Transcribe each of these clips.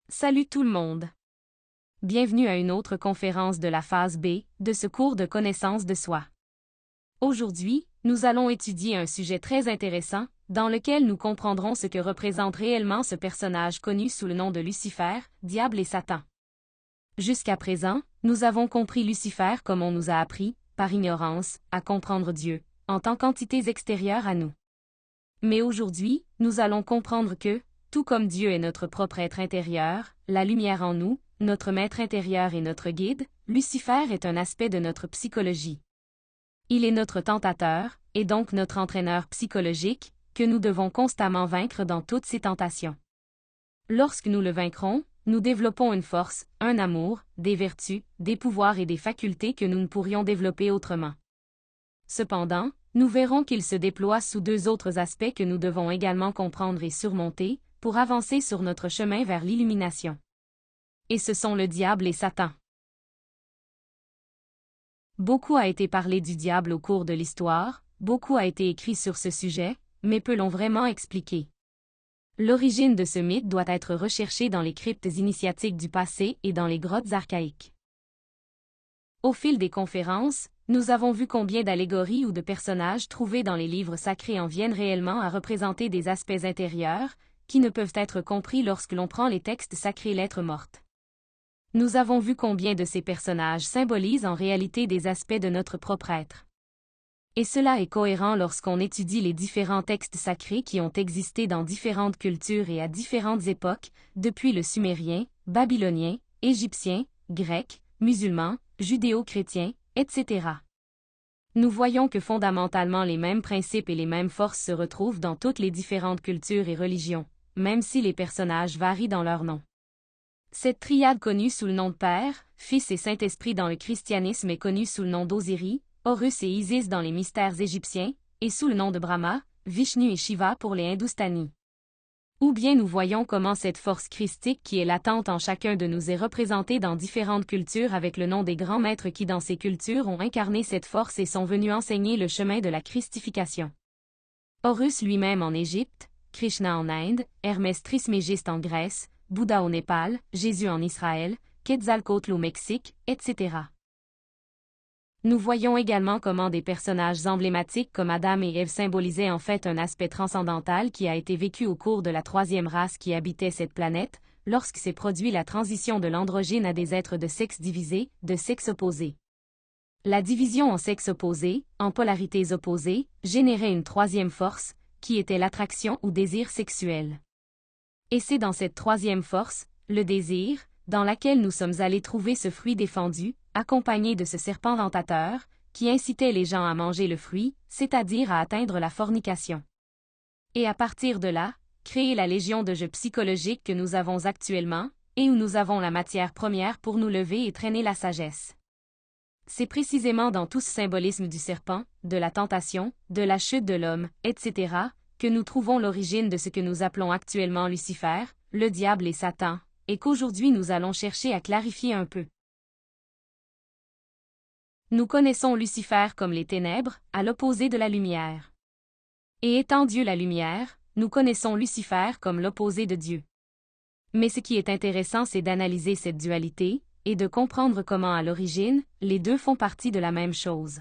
Salut tout le monde. Bienvenue à une autre conférence de la phase B de ce cours de connaissance de soi. Aujourd'hui, nous allons étudier un sujet très intéressant, dans lequel nous comprendrons ce que représente réellement ce personnage connu sous le nom de Lucifer, Diable et Satan. Jusqu'à présent, nous avons compris Lucifer comme on nous a appris, par ignorance, à comprendre Dieu, en tant qu'entités extérieures à nous. Mais aujourd'hui, nous allons comprendre que, tout comme Dieu est notre propre être intérieur, la lumière en nous, notre maître intérieur et notre guide, Lucifer est un aspect de notre psychologie. Il est notre tentateur, et donc notre entraîneur psychologique, que nous devons constamment vaincre dans toutes ses tentations. Lorsque nous le vaincrons, nous développons une force, un amour, des vertus, des pouvoirs et des facultés que nous ne pourrions développer autrement. Cependant, nous verrons qu'il se déploie sous deux autres aspects que nous devons également comprendre et surmonter, pour avancer sur notre chemin vers l'illumination. Et ce sont le diable et Satan. Beaucoup a été parlé du diable au cours de l'histoire, beaucoup a été écrit sur ce sujet, mais peu l'ont vraiment expliqué. L'origine de ce mythe doit être recherchée dans les cryptes initiatiques du passé et dans les grottes archaïques. Au fil des conférences, nous avons vu combien d'allégories ou de personnages trouvés dans les livres sacrés en viennent réellement à représenter des aspects intérieurs, qui ne peuvent être compris lorsque l'on prend les textes sacrés lettres mortes. Nous avons vu combien de ces personnages symbolisent en réalité des aspects de notre propre être. Et cela est cohérent lorsqu'on étudie les différents textes sacrés qui ont existé dans différentes cultures et à différentes époques, depuis le sumérien, babylonien, égyptien, grec, musulman, judéo-chrétien, etc. Nous voyons que fondamentalement les mêmes principes et les mêmes forces se retrouvent dans toutes les différentes cultures et religions, même si les personnages varient dans leur nom. Cette triade connue sous le nom de Père, Fils et Saint-Esprit dans le christianisme est connue sous le nom d'Osiris, Horus et Isis dans les mystères égyptiens, et sous le nom de Brahma, Vishnu et Shiva pour les Hindoustani. Ou bien nous voyons comment cette force christique qui est latente en chacun de nous est représentée dans différentes cultures avec le nom des grands maîtres qui dans ces cultures ont incarné cette force et sont venus enseigner le chemin de la christification. Horus lui-même en Égypte, Krishna en Inde, Hermès Trismégiste en Grèce, Bouddha au Népal, Jésus en Israël, Quetzalcoatl au Mexique, etc. Nous voyons également comment des personnages emblématiques comme Adam et Ève symbolisaient en fait un aspect transcendantal qui a été vécu au cours de la troisième race qui habitait cette planète, lorsque s'est produit la transition de l'androgyne à des êtres de sexe divisé, de sexe opposé. La division en sexes opposés, en polarités opposées, générait une troisième force, qui était l'attraction ou désir sexuel. Et c'est dans cette troisième force, le désir, dans laquelle nous sommes allés trouver ce fruit défendu, accompagné de ce serpent tentateur, qui incitait les gens à manger le fruit, c'est-à-dire à atteindre la fornication. Et à partir de là, créer la légion de jeux psychologiques que nous avons actuellement, et où nous avons la matière première pour nous lever et traîner la sagesse. C'est précisément dans tout ce symbolisme du serpent, de la tentation, de la chute de l'homme, etc., que nous trouvons l'origine de ce que nous appelons actuellement Lucifer, le diable et Satan, et qu'aujourd'hui nous allons chercher à clarifier un peu. Nous connaissons Lucifer comme les ténèbres, à l'opposé de la lumière. Et étant Dieu la lumière, nous connaissons Lucifer comme l'opposé de Dieu. Mais ce qui est intéressant c'est d'analyser cette dualité, et de comprendre comment à l'origine, les deux font partie de la même chose.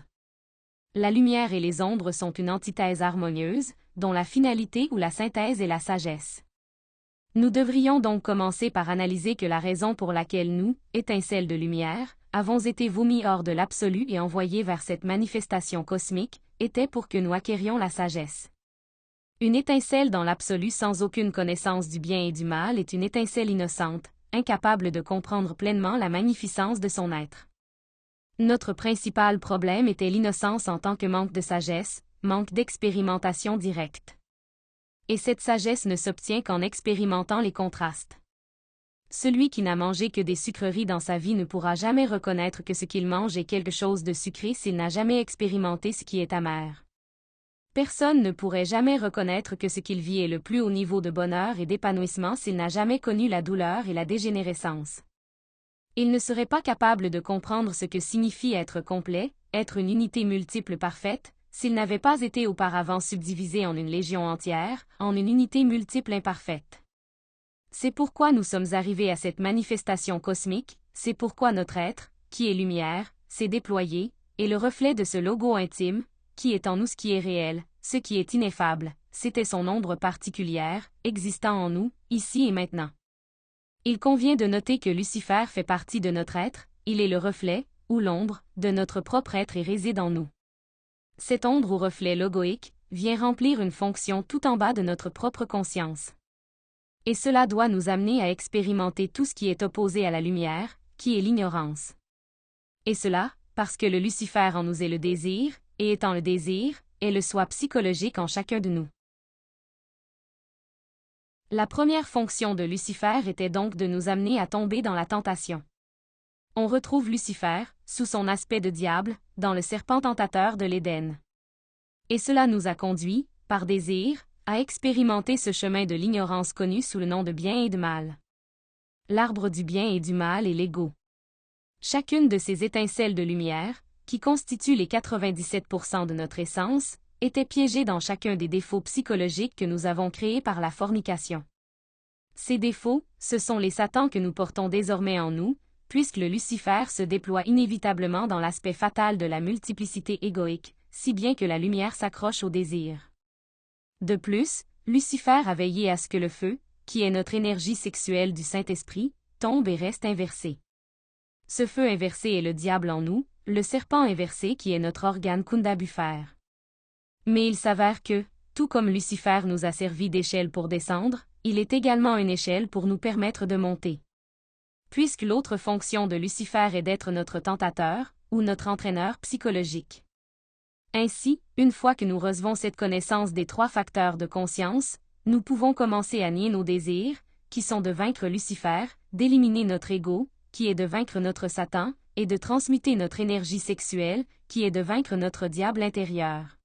La lumière et les ombres sont une antithèse harmonieuse, dont la finalité ou la synthèse est la sagesse. Nous devrions donc commencer par analyser que la raison pour laquelle nous, étincelles de lumière, avons été vomis hors de l'absolu et envoyés vers cette manifestation cosmique, était pour que nous acquérions la sagesse. Une étincelle dans l'absolu sans aucune connaissance du bien et du mal est une étincelle innocente, incapable de comprendre pleinement la magnificence de son être. Notre principal problème était l'innocence en tant que manque de sagesse, manque d'expérimentation directe. Et cette sagesse ne s'obtient qu'en expérimentant les contrastes. Celui qui n'a mangé que des sucreries dans sa vie ne pourra jamais reconnaître que ce qu'il mange est quelque chose de sucré s'il n'a jamais expérimenté ce qui est amer. Personne ne pourrait jamais reconnaître que ce qu'il vit est le plus haut niveau de bonheur et d'épanouissement s'il n'a jamais connu la douleur et la dégénérescence. Il ne serait pas capable de comprendre ce que signifie être complet, être une unité multiple parfaite, s'il n'avait pas été auparavant subdivisé en une légion entière, en une unité multiple imparfaite. C'est pourquoi nous sommes arrivés à cette manifestation cosmique, c'est pourquoi notre être, qui est lumière, s'est déployé, et le reflet de ce logo intime, qui est en nous ce qui est réel, ce qui est ineffable, c'était son ombre particulière, existant en nous, ici et maintenant. Il convient de noter que Lucifer fait partie de notre être, il est le reflet, ou l'ombre, de notre propre être et réside en nous. Cette ombre ou reflet logoïque vient remplir une fonction tout en bas de notre propre conscience. Et cela doit nous amener à expérimenter tout ce qui est opposé à la lumière, qui est l'ignorance. Et cela, parce que le Lucifer en nous est le désir, et étant le désir, est le soi psychologique en chacun de nous. La première fonction de Lucifer était donc de nous amener à tomber dans la tentation. On retrouve Lucifer, sous son aspect de diable, dans le serpent tentateur de l'Éden. Et cela nous a conduits, par désir, à expérimenter ce chemin de l'ignorance connu sous le nom de bien et de mal. L'arbre du bien et du mal est l'ego. Chacune de ces étincelles de lumière, qui constituent les 97% de notre essence, était piégée dans chacun des défauts psychologiques que nous avons créés par la fornication. Ces défauts, ce sont les Satans que nous portons désormais en nous, puisque le Lucifer se déploie inévitablement dans l'aspect fatal de la multiplicité égoïque, si bien que la lumière s'accroche au désir. De plus, Lucifer a veillé à ce que le feu, qui est notre énergie sexuelle du Saint-Esprit, tombe et reste inversé. Ce feu inversé est le diable en nous, le serpent inversé qui est notre organe kundabufère. Mais il s'avère que, tout comme Lucifer nous a servi d'échelle pour descendre, il est également une échelle pour nous permettre de monter. Puisque l'autre fonction de Lucifer est d'être notre tentateur, ou notre entraîneur psychologique. Ainsi, une fois que nous recevons cette connaissance des 3 facteurs de conscience, nous pouvons commencer à nier nos désirs, qui sont de vaincre Lucifer, d'éliminer notre ego, qui est de vaincre notre Satan, et de transmuter notre énergie sexuelle, qui est de vaincre notre diable intérieur.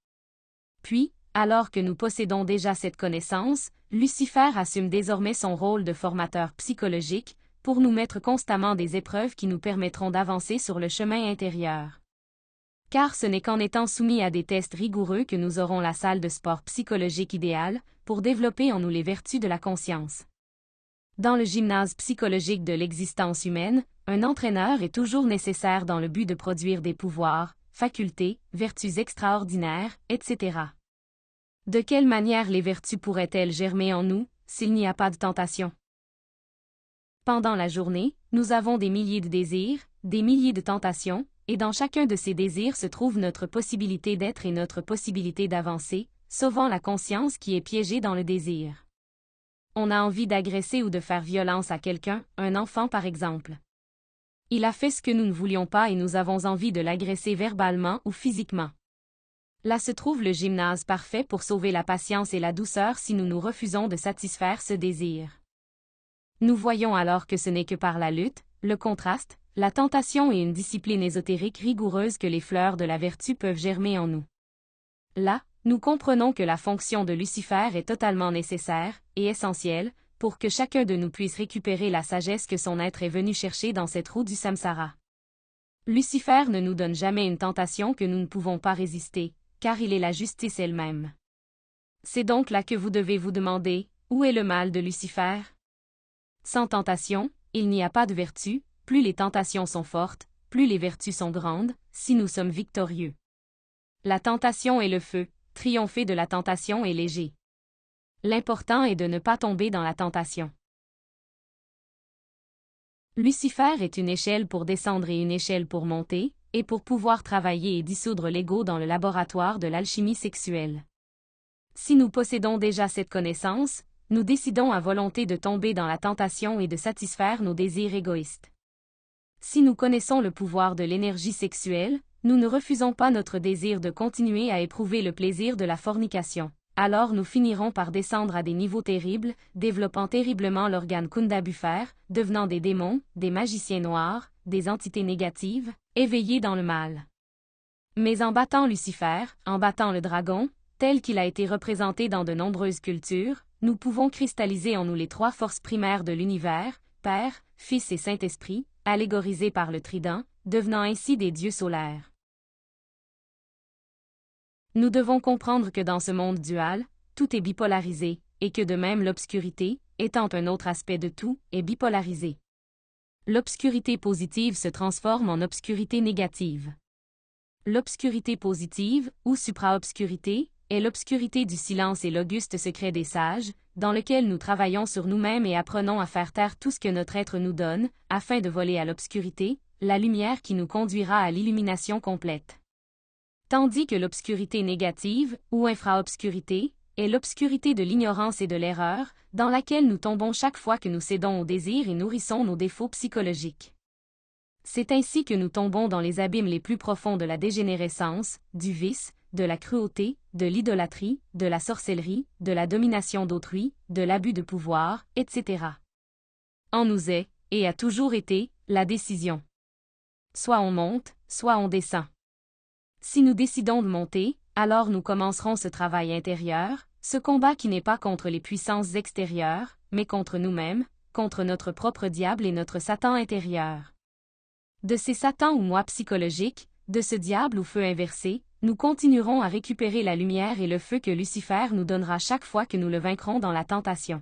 Puis, alors que nous possédons déjà cette connaissance, Lucifer assume désormais son rôle de formateur psychologique, pour nous mettre constamment des épreuves qui nous permettront d'avancer sur le chemin intérieur. Car ce n'est qu'en étant soumis à des tests rigoureux que nous aurons la salle de sport psychologique idéale, pour développer en nous les vertus de la conscience. Dans le gymnase psychologique de l'existence humaine, un entraîneur est toujours nécessaire dans le but de produire des pouvoirs, facultés, vertus extraordinaires, etc. De quelle manière les vertus pourraient-elles germer en nous, s'il n'y a pas de tentation? Pendant la journée, nous avons des milliers de désirs, des milliers de tentations, et dans chacun de ces désirs se trouve notre possibilité d'être et notre possibilité d'avancer, sauvant la conscience qui est piégée dans le désir. On a envie d'agresser ou de faire violence à quelqu'un, un enfant par exemple. Il a fait ce que nous ne voulions pas et nous avons envie de l'agresser verbalement ou physiquement. Là se trouve le gymnase parfait pour sauver la patience et la douceur si nous nous refusons de satisfaire ce désir. Nous voyons alors que ce n'est que par la lutte, le contraste, la tentation et une discipline ésotérique rigoureuse que les fleurs de la vertu peuvent germer en nous. Là, nous comprenons que la fonction de Lucifer est totalement nécessaire et essentielle pour que chacun de nous puisse récupérer la sagesse que son être est venu chercher dans cette roue du samsara. Lucifer ne nous donne jamais une tentation que nous ne pouvons pas résister, car il est la justice elle-même. C'est donc là que vous devez vous demander, où est le mal de Lucifer? Sans tentation, il n'y a pas de vertu. Plus les tentations sont fortes, plus les vertus sont grandes, si nous sommes victorieux. La tentation est le feu, triompher de la tentation est léger. L'important est de ne pas tomber dans la tentation. Lucifer est une échelle pour descendre et une échelle pour monter, et pour pouvoir travailler et dissoudre l'ego dans le laboratoire de l'alchimie sexuelle. Si nous possédons déjà cette connaissance, nous décidons à volonté de tomber dans la tentation et de satisfaire nos désirs égoïstes. Si nous connaissons le pouvoir de l'énergie sexuelle, nous ne refusons pas notre désir de continuer à éprouver le plaisir de la fornication. Alors nous finirons par descendre à des niveaux terribles, développant terriblement l'organe kundabufère, devenant des démons, des magiciens noirs, des entités négatives, éveillés dans le mal. Mais en battant Lucifer, en battant le dragon, tel qu'il a été représenté dans de nombreuses cultures, nous pouvons cristalliser en nous les 3 forces primaires de l'univers, Père, Fils et Saint-Esprit, allégorisés par le trident, devenant ainsi des dieux solaires. Nous devons comprendre que dans ce monde dual, tout est bipolarisé, et que de même l'obscurité, étant un autre aspect de tout, est bipolarisée. L'obscurité positive se transforme en obscurité négative. L'obscurité positive, ou supra-obscurité, est l'obscurité du silence et l'auguste secret des sages, dans lequel nous travaillons sur nous-mêmes et apprenons à faire taire tout ce que notre être nous donne, afin de voler à l'obscurité, la lumière qui nous conduira à l'illumination complète. Tandis que l'obscurité négative, ou infra-obscurité, est l'obscurité de l'ignorance et de l'erreur, dans laquelle nous tombons chaque fois que nous cédons au désir et nourrissons nos défauts psychologiques. C'est ainsi que nous tombons dans les abîmes les plus profonds de la dégénérescence, du vice, de la cruauté, de l'idolâtrie, de la sorcellerie, de la domination d'autrui, de l'abus de pouvoir, etc. En nous est, et a toujours été, la décision. Soit on monte, soit on descend. Si nous décidons de monter, alors nous commencerons ce travail intérieur, ce combat qui n'est pas contre les puissances extérieures, mais contre nous-mêmes, contre notre propre diable et notre Satan intérieur. De ces Satans ou moi psychologiques, de ce diable ou feu inversé, nous continuerons à récupérer la lumière et le feu que Lucifer nous donnera chaque fois que nous le vaincrons dans la tentation.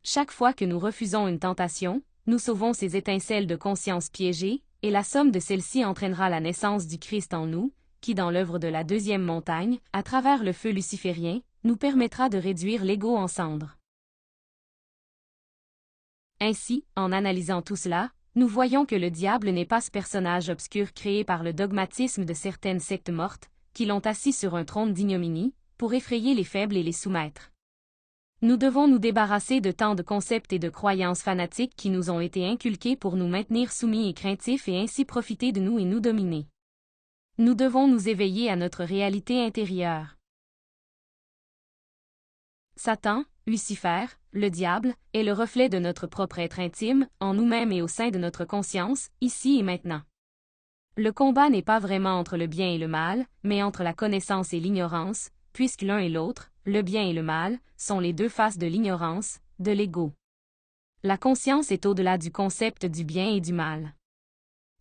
Chaque fois que nous refusons une tentation, nous sauvons ces étincelles de conscience piégées, et la somme de celles-ci entraînera la naissance du Christ en nous, qui dans l'œuvre de la deuxième montagne, à travers le feu luciférien, nous permettra de réduire l'ego en cendres. Ainsi, en analysant tout cela, nous voyons que le diable n'est pas ce personnage obscur créé par le dogmatisme de certaines sectes mortes, qui l'ont assis sur un trône d'ignominie, pour effrayer les faibles et les soumettre. Nous devons nous débarrasser de tant de concepts et de croyances fanatiques qui nous ont été inculqués pour nous maintenir soumis et craintifs et ainsi profiter de nous et nous dominer. Nous devons nous éveiller à notre réalité intérieure. Satan, Lucifer, le diable, est le reflet de notre propre être intime, en nous-mêmes et au sein de notre conscience, ici et maintenant. Le combat n'est pas vraiment entre le bien et le mal, mais entre la connaissance et l'ignorance, puisque l'un et l'autre, le bien et le mal, sont les deux faces de l'ignorance, de l'ego. La conscience est au-delà du concept du bien et du mal.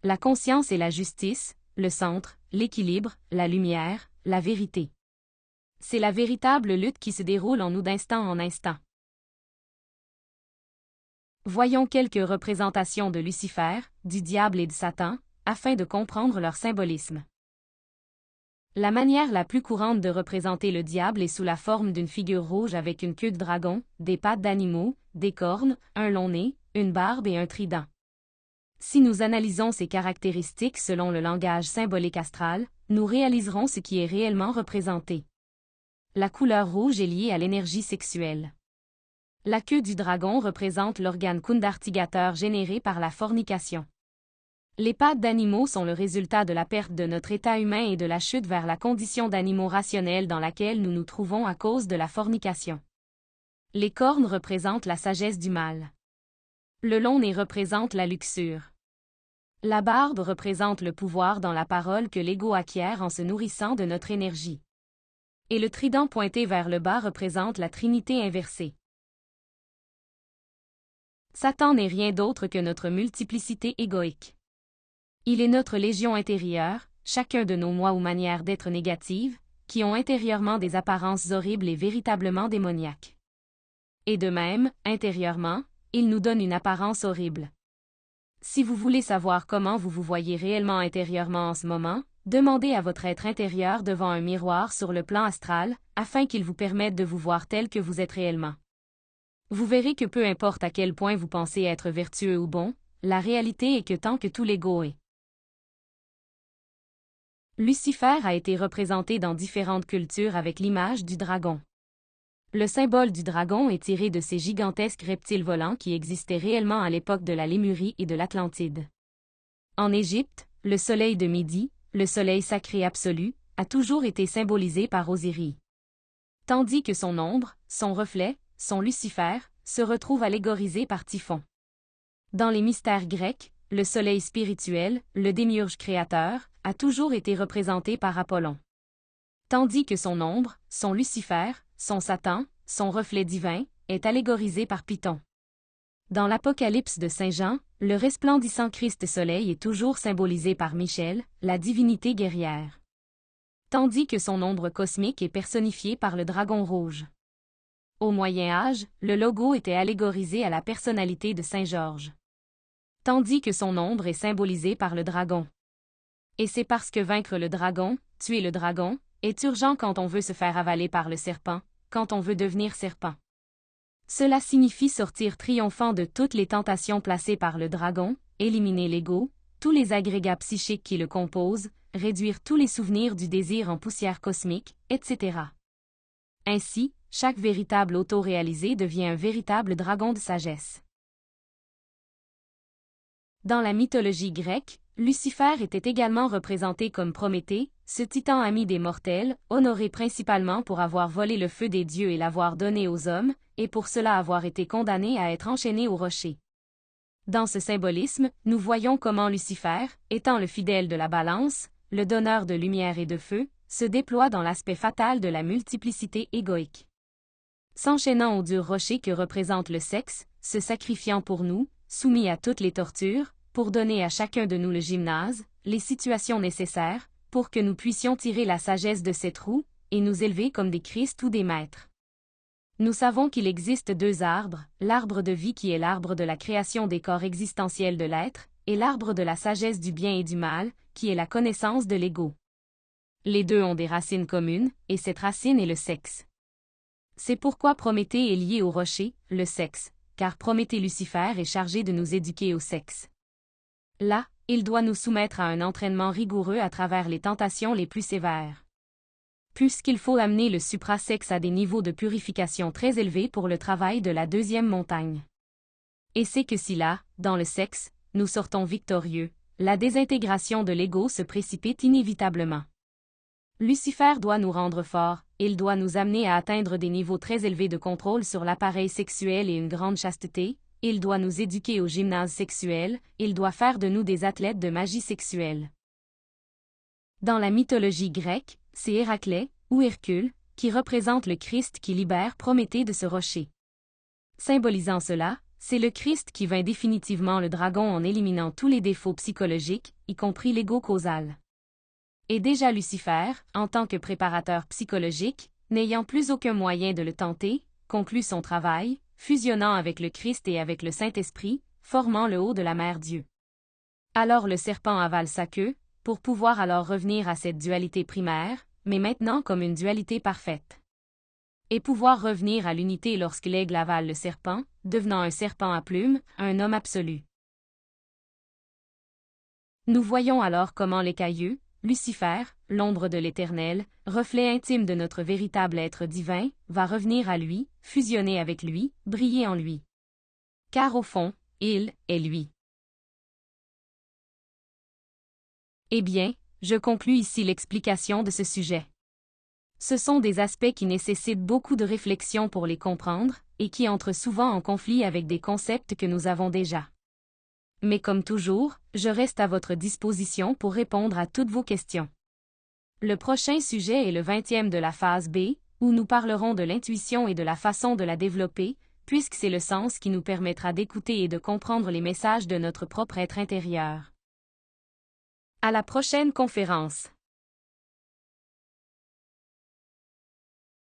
La conscience est la justice, le centre, l'équilibre, la lumière, la vérité. C'est la véritable lutte qui se déroule en nous d'instant en instant. Voyons quelques représentations de Lucifer, du diable et de Satan, afin de comprendre leur symbolisme. La manière la plus courante de représenter le diable est sous la forme d'une figure rouge avec une queue de dragon, des pattes d'animaux, des cornes, un long nez, une barbe et un trident. Si nous analysons ces caractéristiques selon le langage symbolique astral, nous réaliserons ce qui est réellement représenté. La couleur rouge est liée à l'énergie sexuelle. La queue du dragon représente l'organe kundartigateur généré par la fornication. Les pattes d'animaux sont le résultat de la perte de notre état humain et de la chute vers la condition d'animaux rationnels dans laquelle nous nous trouvons à cause de la fornication. Les cornes représentent la sagesse du mal. Le long nez représente la luxure. La barbe représente le pouvoir dans la parole que l'ego acquiert en se nourrissant de notre énergie. Et le trident pointé vers le bas représente la Trinité inversée. Satan n'est rien d'autre que notre multiplicité égoïque. Il est notre légion intérieure, chacun de nos moi ou manières d'être négatives, qui ont intérieurement des apparences horribles et véritablement démoniaques. Et de même, intérieurement, il nous donne une apparence horrible. Si vous voulez savoir comment vous vous voyez réellement intérieurement en ce moment, demandez à votre être intérieur devant un miroir sur le plan astral, afin qu'il vous permette de vous voir tel que vous êtes réellement. Vous verrez que peu importe à quel point vous pensez être vertueux ou bon, la réalité est que tant que tout l'ego est. Lucifer a été représenté dans différentes cultures avec l'image du dragon. Le symbole du dragon est tiré de ces gigantesques reptiles volants qui existaient réellement à l'époque de la Lémurie et de l'Atlantide. En Égypte, le soleil de midi, le soleil sacré absolu, a toujours été symbolisé par Osiris. Tandis que son ombre, son reflet, son Lucifer, se retrouve allégorisé par Typhon. Dans les mystères grecs, le soleil spirituel, le démiurge créateur, a toujours été représenté par Apollon. Tandis que son ombre, son Lucifer, son Satan, son reflet divin, est allégorisé par Python. Dans l'Apocalypse de Saint Jean, le resplendissant Christ-Soleil est toujours symbolisé par Michel, la divinité guerrière. Tandis que son ombre cosmique est personnifiée par le dragon rouge. Au Moyen Âge, le logo était allégorisé à la personnalité de Saint Georges, tandis que son ombre est symbolisée par le dragon. Et c'est parce que vaincre le dragon, tuer le dragon, est urgent quand on veut se faire avaler par le serpent, quand on veut devenir serpent. Cela signifie sortir triomphant de toutes les tentations placées par le dragon, éliminer l'ego, tous les agrégats psychiques qui le composent, réduire tous les souvenirs du désir en poussière cosmique, etc. Ainsi, chaque véritable auto-réalisé devient un véritable dragon de sagesse. Dans la mythologie grecque, Lucifer était également représenté comme Prométhée, ce titan ami des mortels, honoré principalement pour avoir volé le feu des dieux et l'avoir donné aux hommes, et pour cela avoir été condamné à être enchaîné au rocher. Dans ce symbolisme, nous voyons comment Lucifer, étant le fidèle de la balance, le donneur de lumière et de feu, se déploie dans l'aspect fatal de la multiplicité égoïque. S'enchaînant au dur rocher que représente le sexe, se sacrifiant pour nous, soumis à toutes les tortures, pour donner à chacun de nous le gymnase, les situations nécessaires, pour que nous puissions tirer la sagesse de cette roue, et nous élever comme des Christ ou des maîtres. Nous savons qu'il existe deux arbres, l'arbre de vie qui est l'arbre de la création des corps existentiels de l'être, et l'arbre de la sagesse du bien et du mal, qui est la connaissance de l'ego. Les deux ont des racines communes, et cette racine est le sexe. C'est pourquoi Prométhée est lié au rocher, le sexe, car Prométhée Lucifer est chargé de nous éduquer au sexe. Là, il doit nous soumettre à un entraînement rigoureux à travers les tentations les plus sévères. Puisqu'il faut amener le suprasexe à des niveaux de purification très élevés pour le travail de la deuxième montagne. Et c'est que si là, dans le sexe, nous sortons victorieux, la désintégration de l'ego se précipite inévitablement. Lucifer doit nous rendre forts, il doit nous amener à atteindre des niveaux très élevés de contrôle sur l'appareil sexuel et une grande chasteté, il doit nous éduquer au gymnase sexuel, il doit faire de nous des athlètes de magie sexuelle. Dans la mythologie grecque, c'est Héraclès, ou Hercule, qui représente le Christ qui libère Prométhée de ce rocher. Symbolisant cela, c'est le Christ qui vainc définitivement le dragon en éliminant tous les défauts psychologiques, y compris l'ego causal. Et déjà Lucifer, en tant que préparateur psychologique, n'ayant plus aucun moyen de le tenter, conclut son travail, fusionnant avec le Christ et avec le Saint-Esprit, formant le haut de la mère Dieu. Alors le serpent avale sa queue, pour pouvoir alors revenir à cette dualité primaire, mais maintenant comme une dualité parfaite. Et pouvoir revenir à l'unité lorsque l'aigle avale le serpent, devenant un serpent à plumes, un homme absolu. Nous voyons alors comment l'écailleux, Lucifer, l'ombre de l'Éternel, reflet intime de notre véritable être divin, va revenir à lui, fusionner avec lui, briller en lui. Car au fond, il est lui. Eh bien, je conclus ici l'explication de ce sujet. Ce sont des aspects qui nécessitent beaucoup de réflexion pour les comprendre, et qui entrent souvent en conflit avec des concepts que nous avons déjà. Mais comme toujours, je reste à votre disposition pour répondre à toutes vos questions. Le prochain sujet est le 20e de la phase B, où nous parlerons de l'intuition et de la façon de la développer, puisque c'est le sens qui nous permettra d'écouter et de comprendre les messages de notre propre être intérieur. À la prochaine conférence.